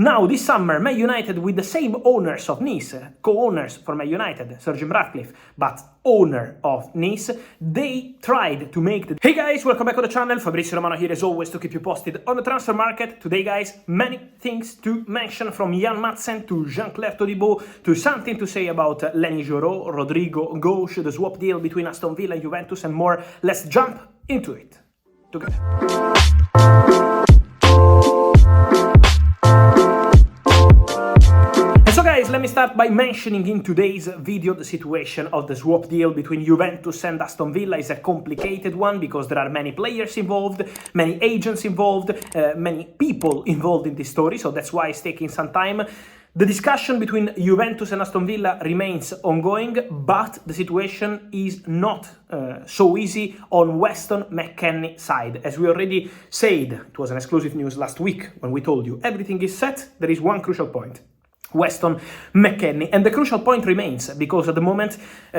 Now, this summer, Man United, with the same owners of Nice, co-owners for Man United, Sir Jim Ratcliffe, but owner of Nice, they tried to make the... Hey guys, welcome back to the channel. Fabrizio Romano here as always to keep you posted on the transfer market. Today, guys, many things to mention, from Jan Maatsen to Jean-Claire Todibo to something to say about Yoro, Rodrygo, Gauche, the swap deal between Aston Villa and Juventus, and more. Let's jump into it together. So guys, let me start by mentioning in today's video the situation of the swap deal between Juventus and Aston Villa is a complicated one because there are many players involved, many agents involved, many people involved in this story, so that's why it's taking some time. The discussion between Juventus and Aston Villa remains ongoing, but the situation is not so easy on Weston McKennie's side. As we already said, it was an exclusive news last week when we told you everything is set. There is one crucial point: Weston McKennie. And the crucial point remains because at the moment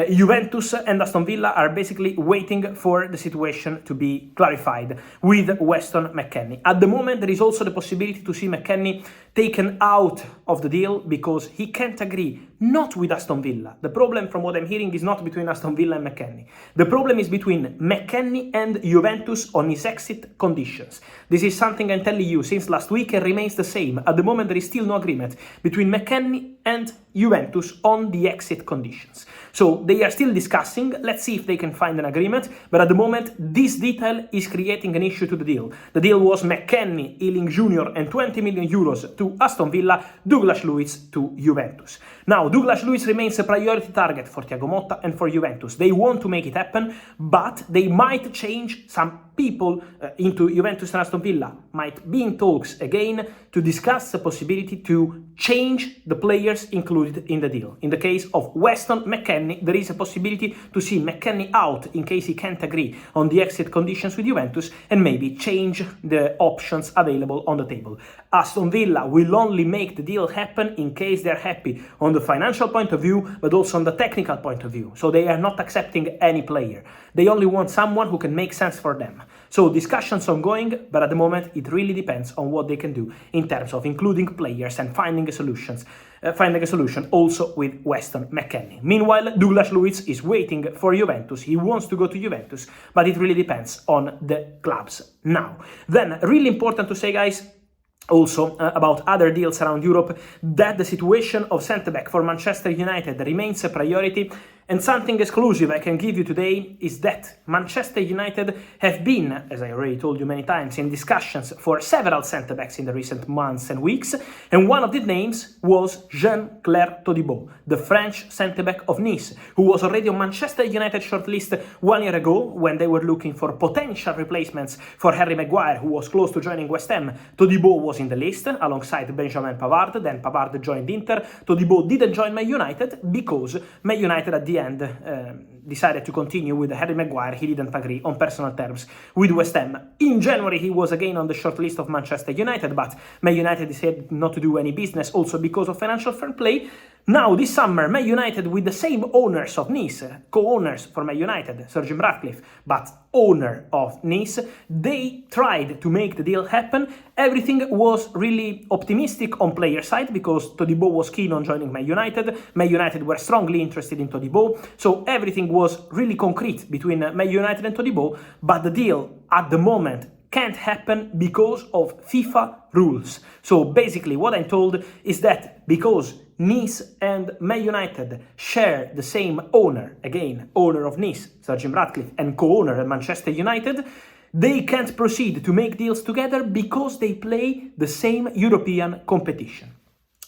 Juventus and Aston Villa are basically waiting for the situation to be clarified with Weston McKennie. At the moment there is also the possibility to see McKennie taken out of the deal because he can't agree, not with Aston Villa. The problem, from what I'm hearing, is not between Aston Villa and McKennie. The problem is between McKennie and Juventus on his exit conditions. This is something I'm telling you since last week and remains the same. At the moment there is still no agreement between McKennie and Juventus on the exit conditions. So they are still discussing. Let's see if they can find an agreement. But at the moment, this detail is creating an issue to the deal. The deal was McKennie, Ealing Jr. and 20 million euros to Aston Villa, Douglas Luiz to Juventus. Now, Douglas Luiz remains a priority target for Thiago Motta and for Juventus. They want to make it happen, but they might change some people into Juventus and Aston Villa, might be in talks again to discuss the possibility to change the players included in the deal. In the case of Weston McKennie, there is a possibility to see McKennie out in case he can't agree on the exit conditions with Juventus and maybe change the options available on the table. Aston Villa will only make the deal happen in case they're happy on the financial point of view, but also on the technical point of view. So they are not accepting any player. They only want someone who can make sense for them. So discussions ongoing, but at the moment it really depends on what they can do in terms of including players and finding a solution also with Weston McKennie. Meanwhile, Douglas Luiz is waiting for Juventus. He wants to go to Juventus, but it really depends on the clubs now. Then, really important to say, guys, also about other deals around Europe, that the situation of centre-back for Manchester United remains a priority. And something exclusive I can give you today is that Manchester United have been, as I already told you many times, in discussions for several centre-backs in the recent months and weeks, and one of the names was Jean-Claire Todibo, the French centre-back of Nice, who was already on Manchester United shortlist 1 year ago when they were looking for potential replacements for Harry Maguire, who was close to joining West Ham. Todibo was in the list alongside Benjamin Pavard. Then Pavard joined Inter. Todibo didn't join Man United because Man United at the end decided to continue with Harry Maguire. He didn't agree on personal terms with West Ham. In January, he was again on the shortlist of Manchester United, but Man United decided not to do any business, also because of financial fair play. Now, this summer, Man United, with the same owners of Nice, co-owners for Man United, Sir Jim Ratcliffe, but owner of Nice, they tried to make the deal happen. Everything was really optimistic on player side because Todibo was keen on joining Man United. Man United were strongly interested in Todibo, so everything was really concrete between Man United and Todibo, but the deal at the moment can't happen because of FIFA rules. So basically what I'm told is that because Nice and Man United share the same owner, again, owner of Nice, Sir Jim Ratcliffe, and co-owner at Manchester United, they can't proceed to make deals together because they play the same European competition.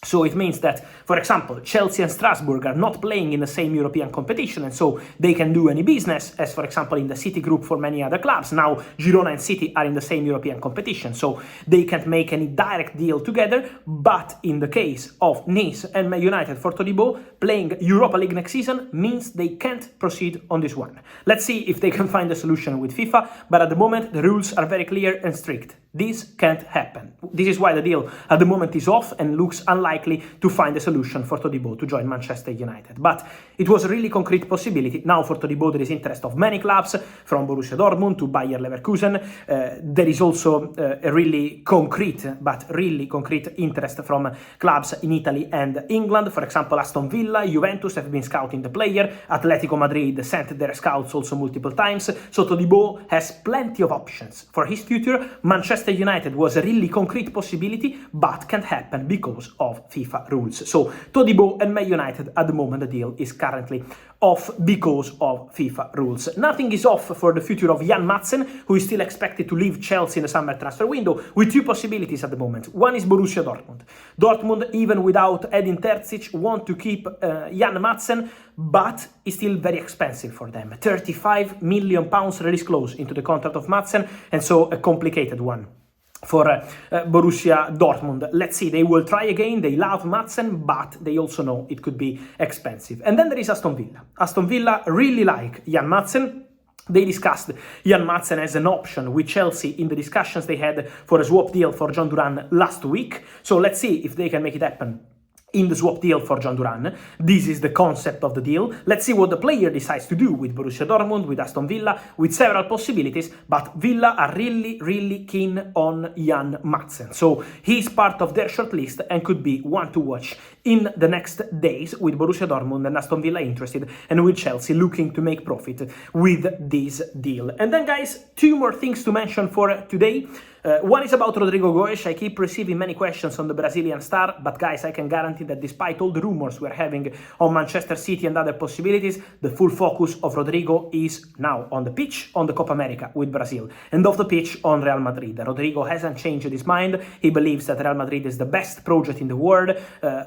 So it means that, for example, Chelsea and Strasbourg are not playing in the same European competition, and so they can do any business, as for example in the City group for many other clubs. Now Girona and City are in the same European competition, so they can't make any direct deal together. But in the case of Nice and Man United for Todibo, playing Europa League next season means they can't proceed on this one. Let's see if they can find a solution with FIFA, but at the moment the rules are very clear and strict. This can't happen. This is why the deal at the moment is off and looks unlikely to find a solution for Todibo to join Manchester United. But It was a really concrete possibility. Now for Todibo there is interest of many clubs, from Borussia Dortmund to Bayer Leverkusen. There is also a really concrete interest from clubs in Italy and England. For example, Aston Villa, Juventus have been scouting the player. Atletico Madrid sent their scouts also multiple times. So Todibo has plenty of options for his future. Manchester United was a really concrete possibility, but can't happen because of FIFA rules. So Todibo and Man United, at the moment the deal is currently off because of FIFA rules. Nothing is off for the future of Jan Maatsen, who is still expected to leave Chelsea in the summer transfer window, with two possibilities at the moment. One is Borussia Dortmund. Dortmund, even without Edin Terzic, want to keep Jan Maatsen, but it's still very expensive for them. £35 million release clause into the contract of Maatsen, and so a complicated one for Borussia Dortmund. Let's see, they will try again. They love Maatsen, but they also know it could be expensive. And then there is Aston Villa. Aston Villa really like Jan Maatsen. They discussed Jan Maatsen as an option with Chelsea in the discussions they had for a swap deal for John Duran last week. So let's see if they can make it happen in the swap deal for John Duran. This is the concept of the deal. Let's see what the player decides to do with Borussia Dortmund, with Aston Villa, with several possibilities, but Villa are really keen on Jan Maatsen. So he's part of their shortlist and could be one to watch in the next days, with Borussia Dortmund and Aston Villa interested, and with Chelsea looking to make profit with this deal. And then, guys, two more things to mention for today. One is about Rodrygo Goes. I keep receiving many questions on the Brazilian star, but guys, I can guarantee that despite all the rumors we're having on Manchester City and other possibilities, the full focus of Rodrygo is now on the pitch, on the Copa America with Brazil, and off the pitch on Real Madrid. Rodrygo hasn't changed his mind. He believes that Real Madrid is the best project in the world,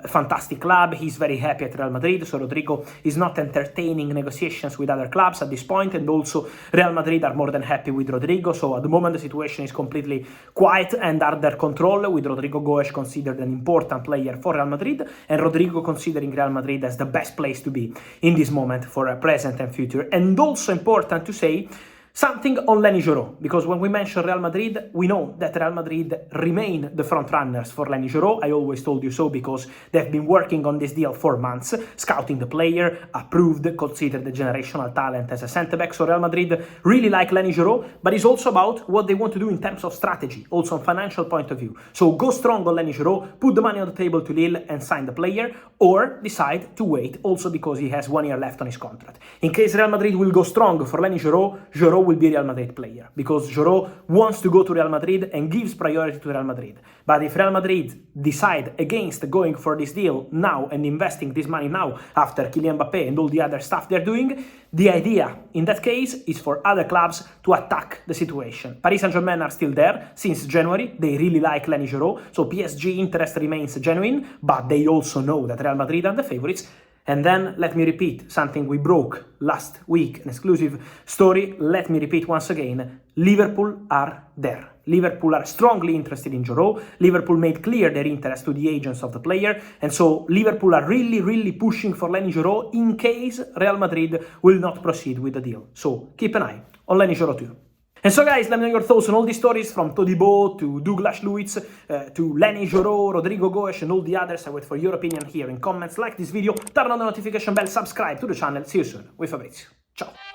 fantastic club. He's very happy at Real Madrid, so Rodrygo is not entertaining negotiations with other clubs at this point, and also Real Madrid are more than happy with Rodrygo. So at the moment the situation is completely quiet and under control, with Rodrygo Goes considered an important player for Real Madrid, and Rodrygo considering Real Madrid as the best place to be in this moment for a present and future. And also important to say something on Lenny Yoro, because when we mention Real Madrid, we know that Real Madrid remain the front runners for Lenny Yoro. I always told you so, because they've been working on this deal for months, scouting the player, approved, considered a generational talent as a centre-back. So Real Madrid really like Lenny Yoro, but it's also about what they want to do in terms of strategy, also on financial point of view. So go strong on Lenny Yoro, put the money on the table to Lille and sign the player, or decide to wait, also because he has 1 year left on his contract. In case Real Madrid will go strong for Lenny Yoro, Yoro will be Real Madrid player, because Yoro wants to go to Real Madrid and gives priority to Real Madrid. But if Real Madrid decide against going for this deal now and investing this money now after Kylian Mbappé and all the other stuff they're doing, the idea in that case is for other clubs to attack the situation. Paris Saint-Germain are still there since January. They really like Lenny Yoro, so PSG interest remains genuine, but they also know that Real Madrid are the favorites. And then, let me repeat something we broke last week, an exclusive story. Let me repeat once again, Liverpool are there. Liverpool are strongly interested in Yoro. Liverpool made clear their interest to the agents of the player. And so Liverpool are really pushing for Lenny Yoro in case Real Madrid will not proceed with the deal. So keep an eye on Lenny Yoro too. And so, guys, let me know your thoughts on all these stories, from Todibo to Douglas Luiz to Lenny Yoro, Rodrygo Goes, and all the others. I wait for your opinion here in comments. Like this video, turn on the notification bell, subscribe to the channel. See you soon with Fabrizio. Ciao.